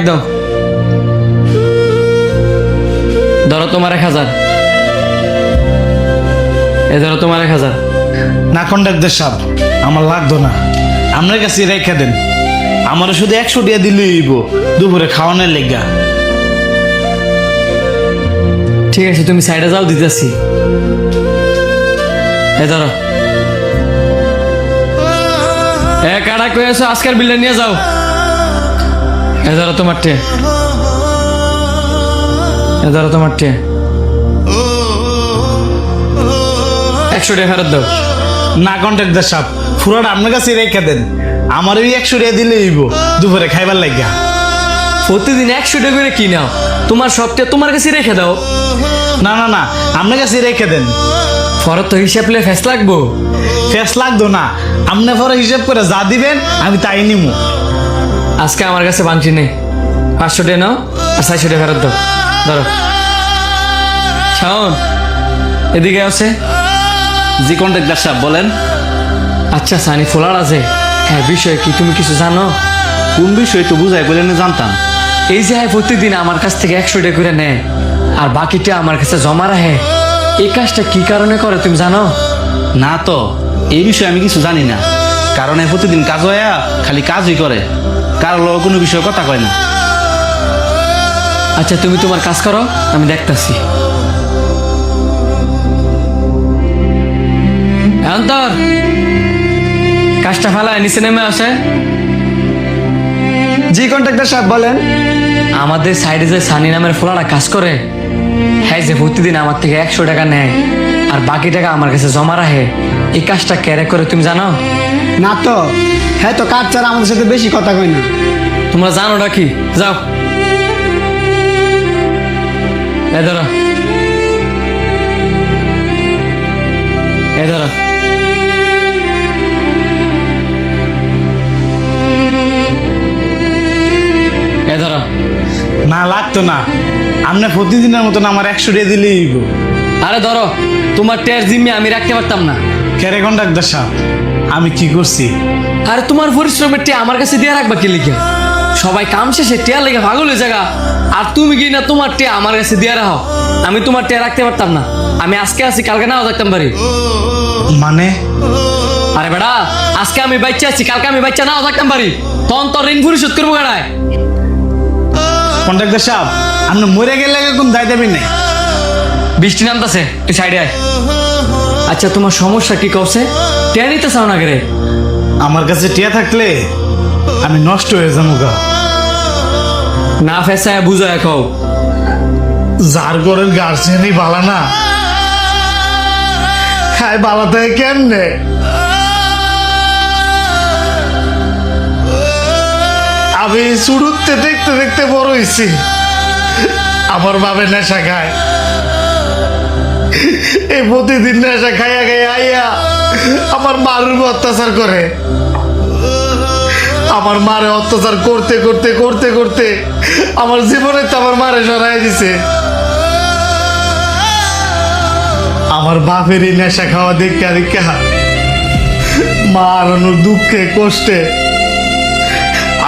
দাও, ধরো তোমার 1000, এ ধরো তোমার 1000। না কন্ট্রাক্টর সাহেব, আমার লাগতো না, আপনার কাছে রেখে দেন। আমার শুধু 100 টাকা দিলেই হইব দুপুরে খাওয়ানোর লেগা। ঠিক আছে, তুমি সাইডে যাও, দিতেছি। এ ধরো, কাটা কয়েছো আজকের বিলটা নিয়ে যাও। এ ধরো তোমার টে, এ ধরো তোমার টে, 100 টাকা ফেরত দাও। না কন্ট্রাক্টর সাহেব, পুরোটা আপনার কাছে রেখে দেন। আমার ওই 100 টাকা দিলেই হইব দুপুরে খাইবার লেগা। প্রতিদিন 100 টাকা করে কি নাও? তোমার সবটা তোমার কাছে রেখে দাও। না না না, আপনার কাছে রেখে দেন। ফরত তো হিসাব লে ফেস লাগবো। ফেস লাগতো না, আপনি পরে হিসাব করে যা দিবেন আমি তাই নিমু। আজকে আমার কাছে বাংশি নেই, 500 টাকা নাও আর 400 টাকা ফেরত দাও। ধরো শাওন, এদিকে আছে। জি কন্ট্রাক্টর সাহেব বলেন। আচ্ছা সানি ফোলার আছে, হ্যাঁ বিষয় কি তুমি কিছু জানো? কোন বিষয় একটু বুঝাই বলেন, জানতাম। এই যে হ্যাঁ প্রতিদিন আমার কাছ থেকে 100 টাকা করে নেয় আর বাকিটা আমার কাছে জমা রাখে, এই কাজটা কি কারণে করে তুমি জানো? না তো, এই বিষয়ে আমি কিছু জানি না। কারণ এ প্রতিদিন কাজ হইয়া খালি কাজই করে, কারো লোক কোনো বিষয়ে কথা কয় না। আচ্ছা তুমি তোমার কাজ করো, আমি দেখতাছি। অন্তর, কাজটা ফেলায় নিচে নেমে আসে। জি কন্ট্রাক্টর সাহেব বলেন। আমাদের সাইডে যে সানি নামের ফোলাটা কাজ করে, হ্যাঁ যে প্রতিদিন আমার থেকে 100 টাকা নেয় আর বাকি টাকা আমার কাছে জমা রাখে, এই কাজটা ক্যারে করে তুমি জানো? না তো, হ্যাঁ তো কাজ ছাড়া আমাদের সাথে বেশি কথা কয় না। তোমরা জানো না কি? যাও, এ ধরো, এ ধরো। এ ধরো। না লাগতো না, আপনি প্রতিদিনের মতন আমার 100 টাকা দিলেই হইব। আরে ধরো, তোমার টের জিম্মি আমি রাখতে পারতাম না। কেরে কন্ট্রাক্টর সাহেব, আমি কি করছি? আরে তোমার পরিশ্রমের টিয়া আমার কাছে দিয়ে রাখবা কি লিখে? সবাই কাম শেষে টিয়া লেগে পাগল হয়ে জায়গা, আর তুমি কি না তোমার টিয়া আমার কাছে দিয়ে রাখো? আমি তোমার টিয়া রাখতে পারতাম না। আমি আজকে আছি, কালকে নাও থাকতাম পারি। মানে? আরে বেটা, আজকে আমি বাচ্চা আছি, কালকে আমি বাচ্চা নাও থাকতাম পারি। তখন তোর ঋণ পরিশোধ করবো কেনায়? কন্ট্রাক্টর সাহেব, আপনি মরে গেলে কোন দায় দেবেন নাই। বৃষ্টি নামতেছে, তুই সাইডে আয়। আচ্ছা তোমার সমস্যা কি করছে? টিয়া নিতে চাও না রে? আমার কাছে টিয়া থাকলে আমি নষ্ট হয়ে যাবো গা। না ফেসায় বুঝো এখন। যার ঘরের গার্জেনই বালা না, খায় বালা থাকে কেমনে? আমি শুরুতে দেখতে দেখতে বড় হয়েছি। আমার বাবার নেশা খায়, এই প্রতিদিন নেশা খাইয়া খাইয়া আইয়া আমার মার উপর অত্যাচার করে। আমার মারে অত্যাচার করতে করতে করতে করতে আমার জীবনে তো আমার মারে সরাই দিছে। আমার বাপের এই নেশা খাওয়া দেখা দেখা মা হারানোর দুঃখে কষ্টে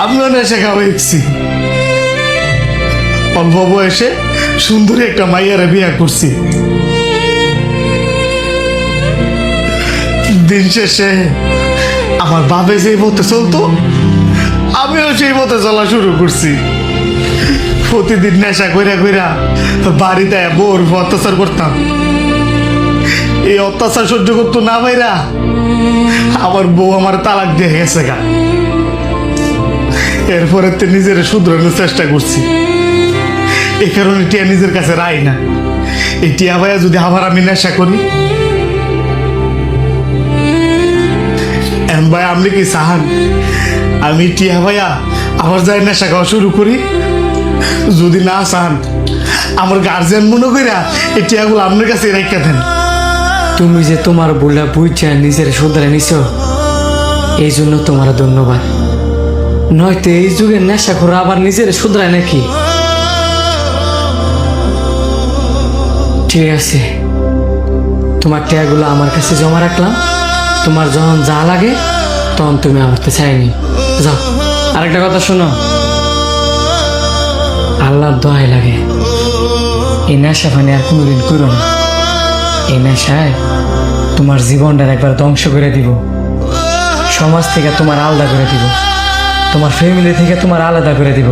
আমিও নেশা খাওয়া দেখছি। অল্প বয়সে সুন্দরী একটা মাইয়ারে বিয়ে করছি। দিন শেষে আমার বাপে যেই পথে চলতো আমিও সেই পথে চলা শুরু করছি। প্রতিদিন নেশা কইরা কইরা বাড়িতে বোর অত্যাচার করতাম। এই অত্যাচার সহ্য করতো না ভাইরা, আমার বউ আমার তালাক দিয়ে গেছে গা। এরপরে তো নিজের শুধরানোর চেষ্টা করছি। এই কারণে টিয়া নিজের কাছে রাই না। এই টিয়া ভাইয়া যদি আবার আমি নেশা করি, ভাই আপনি কি চাহান আমি টিয়া ভাইয়া আবার যাই নেশা খাওয়া শুরু করি? যদি না চান, আমার গার্জিয়ান মনে কইরা এই টিয়াগুলো আপনার কাছে রেখে দেন। তুমি যে তোমার বুলা বুঝা নিজের শুধরে নিছ, এই জন্য তোমার ধন্যবাদ। নয়তো এই যুগে নেশা করে আবার নিজের শুধরায় নাকি? ঠিক আছে, তোমার টিয়াগুলো আমার কাছে জমা রাখলাম। তোমার যখন যা লাগে তখন তুমি আমাকে চাইনি। যাও, আরেকটা কথা শোনো, আল্লাহর দোহাই লাগে এই নেশা পানি আর কোনোদিন করো না। এই নেশায় তোমার জীবনটা একবার ধ্বংস করে দিব, সমাজ থেকে তোমার আলাদা করে দিব, তোমার ফ্যামিলি থেকে তোমার আলাদা করে দিব,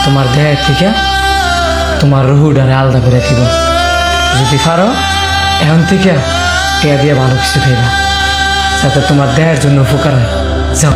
তোমার দেহের থেকে তোমার রুহুটারে আলাদা করে দিব। যদি পারো এখন থেকে টিয়া দিয়ে ভালো কিছু খাইবা, যাতে তোমার দেহের জন্য উপকার হয়। যাও।